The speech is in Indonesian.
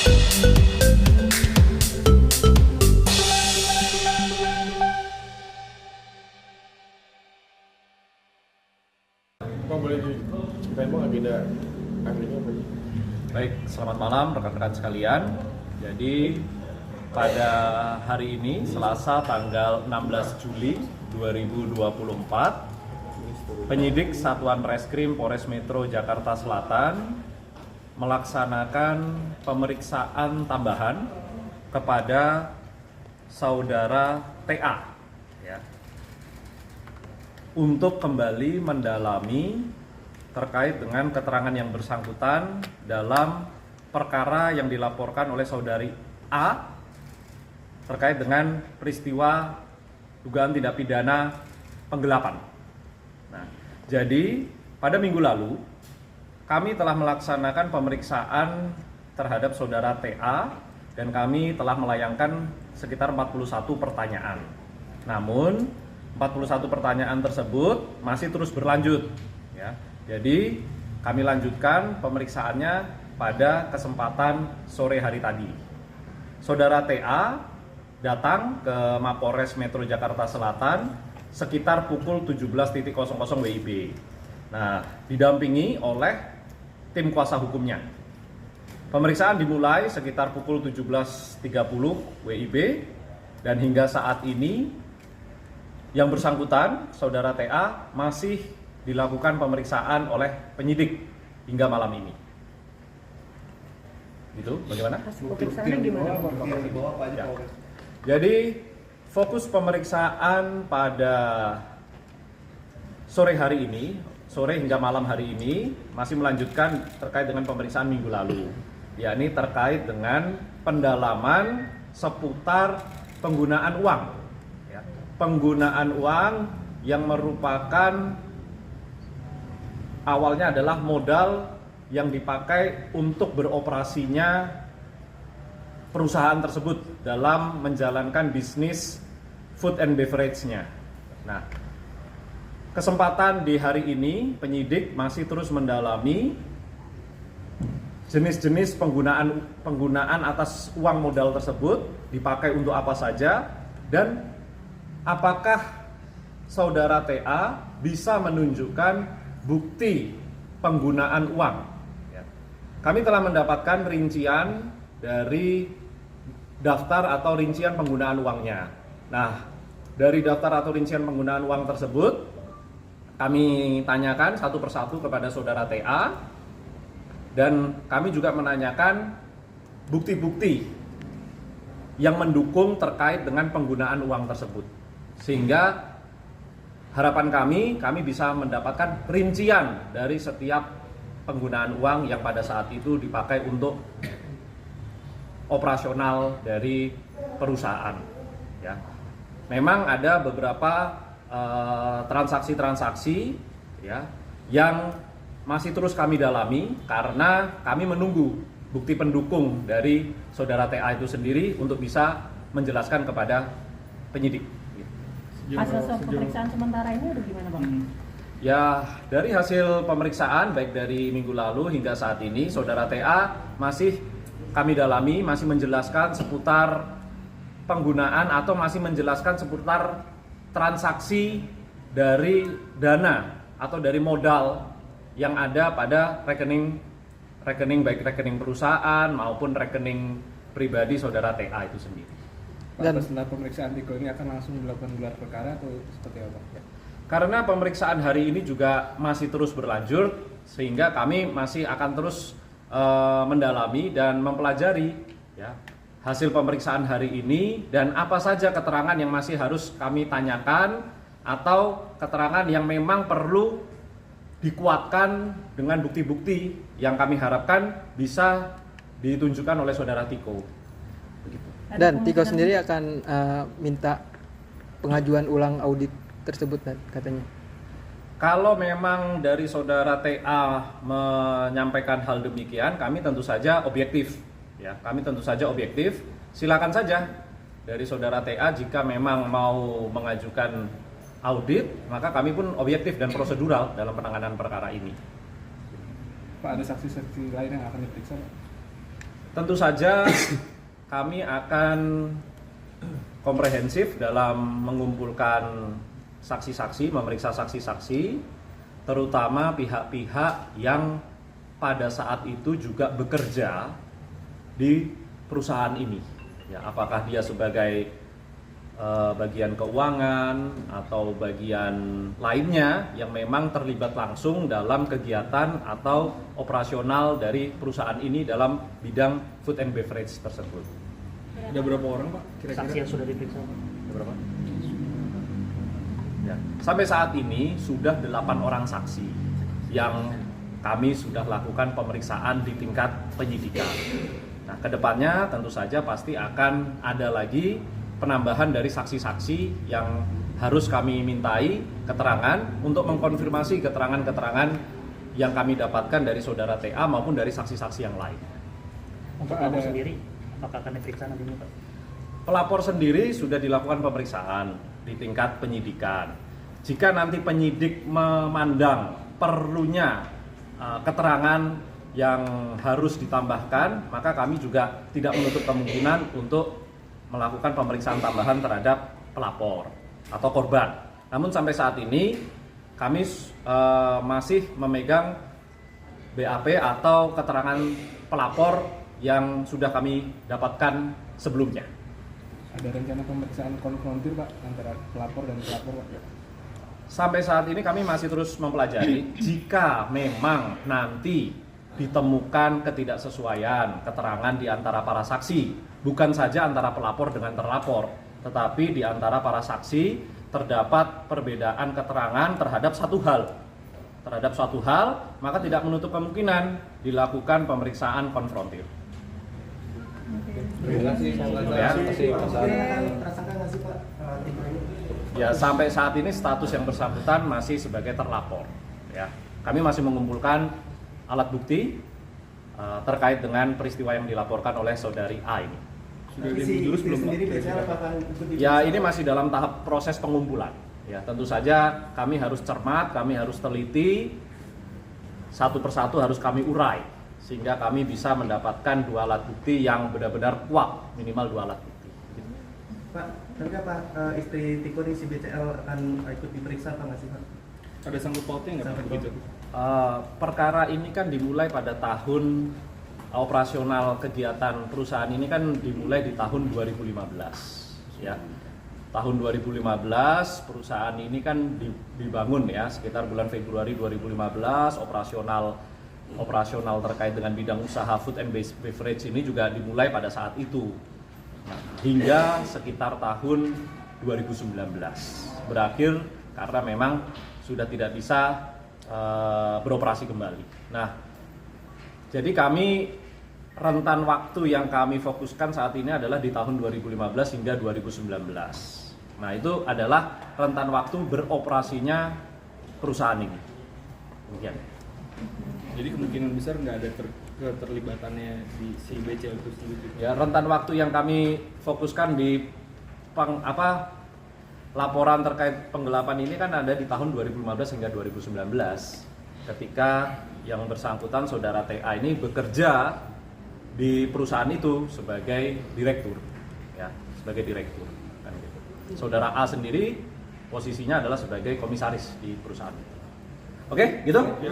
Bang, boleh diceritain Bang agenda hari ini apa sih? Baik, selamat malam rekan-rekan sekalian. Jadi pada hari ini Selasa tanggal 16 Juli 2024, penyidik Satuan Reskrim Polres Metro Jakarta Selatan melaksanakan pemeriksaan tambahan kepada saudara TA ya, untuk kembali mendalami terkait dengan keterangan yang bersangkutan dalam perkara yang dilaporkan oleh saudari A terkait dengan peristiwa dugaan tindak pidana penggelapan. Nah, jadi pada minggu lalu kami telah melaksanakan pemeriksaan terhadap saudara TA dan kami telah melayangkan sekitar 41 pertanyaan. Namun 41 pertanyaan tersebut masih terus berlanjut ya. Jadi kami lanjutkan pemeriksaannya pada kesempatan sore hari tadi. Saudara TA datang ke Mapolres Metro Jakarta Selatan sekitar pukul 17.00 WIB. Nah, didampingi oleh tim kuasa hukumnya. Pemeriksaan dimulai sekitar pukul 17.30 WIB dan hingga saat ini yang bersangkutan, saudara TA, masih dilakukan pemeriksaan oleh penyidik hingga malam ini. Itu bagaimana? Pemeriksaannya gimana? Ya. Jadi fokus pemeriksaan pada sore hari ini, sore hingga malam hari ini masih melanjutkan terkait dengan pemeriksaan minggu lalu, yakni terkait dengan pendalaman seputar penggunaan uang. Penggunaan uang yang merupakan awalnya adalah modal yang dipakai untuk beroperasinya perusahaan tersebut dalam menjalankan bisnis food and beverage-nya. Nah, kesempatan di hari ini penyidik masih terus mendalami jenis-jenis penggunaan atas uang modal tersebut dipakai untuk apa saja dan apakah saudara TA bisa menunjukkan bukti penggunaan uang. Kami telah mendapatkan rincian dari daftar atau rincian penggunaan uangnya. Nah, dari daftar atau rincian penggunaan uang tersebut kami tanyakan satu persatu kepada saudara TA dan kami juga menanyakan bukti-bukti yang mendukung terkait dengan penggunaan uang tersebut. Sehingga harapan kami bisa mendapatkan rincian dari setiap penggunaan uang yang pada saat itu dipakai untuk operasional dari perusahaan. Ya. Memang ada beberapa transaksi-transaksi ya, yang masih terus kami dalami karena kami menunggu bukti pendukung dari saudara TA itu sendiri untuk bisa menjelaskan kepada penyidik. Hasil pemeriksaan sementara ini udah gimana Bang? Ya, dari hasil pemeriksaan baik dari minggu lalu hingga saat ini saudara TA masih kami dalami, masih menjelaskan seputar penggunaan atau masih menjelaskan seputar transaksi dari dana atau dari modal yang ada pada rekening baik rekening perusahaan maupun rekening pribadi saudara TA itu sendiri. Dan setelah pemeriksaan Tiko ini akan langsung dilakukan gelar perkara atau seperti apa? Karena pemeriksaan hari ini juga masih terus berlanjut, sehingga kami masih akan terus mendalami dan mempelajari ya, hasil pemeriksaan hari ini dan apa saja keterangan yang masih harus kami tanyakan atau keterangan yang memang perlu dikuatkan dengan bukti-bukti yang kami harapkan bisa ditunjukkan oleh saudara Tiko. Begitu. Dan Tiko sendiri akan minta pengajuan ulang audit tersebut katanya. Kalau memang dari saudara TA menyampaikan hal demikian, kami tentu saja objektif. Ya, kami tentu saja objektif. Silakan saja dari saudara TA jika memang mau mengajukan audit, maka kami pun objektif dan prosedural dalam penanganan perkara ini. Pak, ada saksi-saksi lain yang akan diperiksa? tentu saja kami akan komprehensif dalam mengumpulkan saksi-saksi, memeriksa saksi-saksi, terutama pihak-pihak yang pada saat itu juga bekerja di perusahaan ini. Ya, apakah dia sebagai bagian keuangan atau bagian lainnya yang memang terlibat langsung dalam kegiatan atau operasional dari perusahaan ini dalam bidang food and beverage tersebut. Ada berapa orang Pak kira-kira? Saksi yang sudah diperiksa. Ada berapa? Ya. Sampai saat ini sudah 8 orang saksi yang kami sudah lakukan pemeriksaan di tingkat penyidikan. Nah, kedepannya tentu saja pasti akan ada lagi penambahan dari saksi-saksi yang harus kami mintai keterangan untuk mengkonfirmasi keterangan-keterangan yang kami dapatkan dari saudara TA maupun dari saksi-saksi yang lain. Untuk pelapor sendiri, apakah akan diperiksa nanti Pak? Pelapor sendiri sudah dilakukan pemeriksaan di tingkat penyidikan. Jika nanti penyidik memandang perlunya keterangan yang harus ditambahkan, maka kami juga tidak menutup kemungkinan untuk melakukan pemeriksaan tambahan terhadap pelapor atau korban. Namun sampai saat ini kami masih memegang BAP atau keterangan pelapor yang sudah kami dapatkan sebelumnya. Ada rencana pemeriksaan konfrontir Pak antara pelapor dan pelapor Pak? Sampai saat ini kami masih terus mempelajari. Jika memang nanti ditemukan ketidaksesuaian keterangan di antara para saksi, bukan saja antara pelapor dengan terlapor, tetapi di antara para saksi terdapat perbedaan keterangan terhadap suatu hal, maka tidak menutup kemungkinan dilakukan pemeriksaan konfrontir. Ya, sampai saat ini status yang bersangkutan masih sebagai terlapor. Ya, kami masih mengumpulkan alat bukti terkait dengan peristiwa yang dilaporkan oleh saudari A ini. Ya, ini masih dalam tahap proses pengumpulan. Ya, tentu saja kami harus cermat, kami harus teliti, satu persatu harus kami urai, sehingga kami bisa mendapatkan 2 alat bukti yang benar-benar kuat, minimal 2 alat bukti. Pak, nanti apa istri Tiko ini si BCL akan ikut diperiksa apa nggak sih Pak? Ada sangkut pautnya nggak Pak begitu? Perkara ini kan dimulai pada tahun operasional kegiatan perusahaan ini kan dimulai di tahun 2015 ya. Tahun 2015 perusahaan ini kan dibangun ya sekitar bulan Februari 2015. Operasional terkait dengan bidang usaha food and beverage ini juga dimulai pada saat itu. Nah, hingga sekitar tahun 2019 berakhir karena memang sudah tidak bisa beroperasi kembali. Nah, jadi kami rentan waktu yang kami fokuskan saat ini adalah di tahun 2015 hingga 2019. Nah, itu adalah rentan waktu beroperasinya perusahaan ini. Demikian. Jadi kemungkinan besar nggak ada keterlibatannya di si BCL itu sendiri. Ya, rentan waktu yang kami fokuskan di laporan terkait penggelapan ini kan ada di tahun 2015 hingga 2019 ketika yang bersangkutan saudara TA ini bekerja di perusahaan itu sebagai direktur ya, sebagai direktur kan gitu. Saudara A sendiri posisinya adalah sebagai komisaris di perusahaan itu. Oke, gitu? Oke.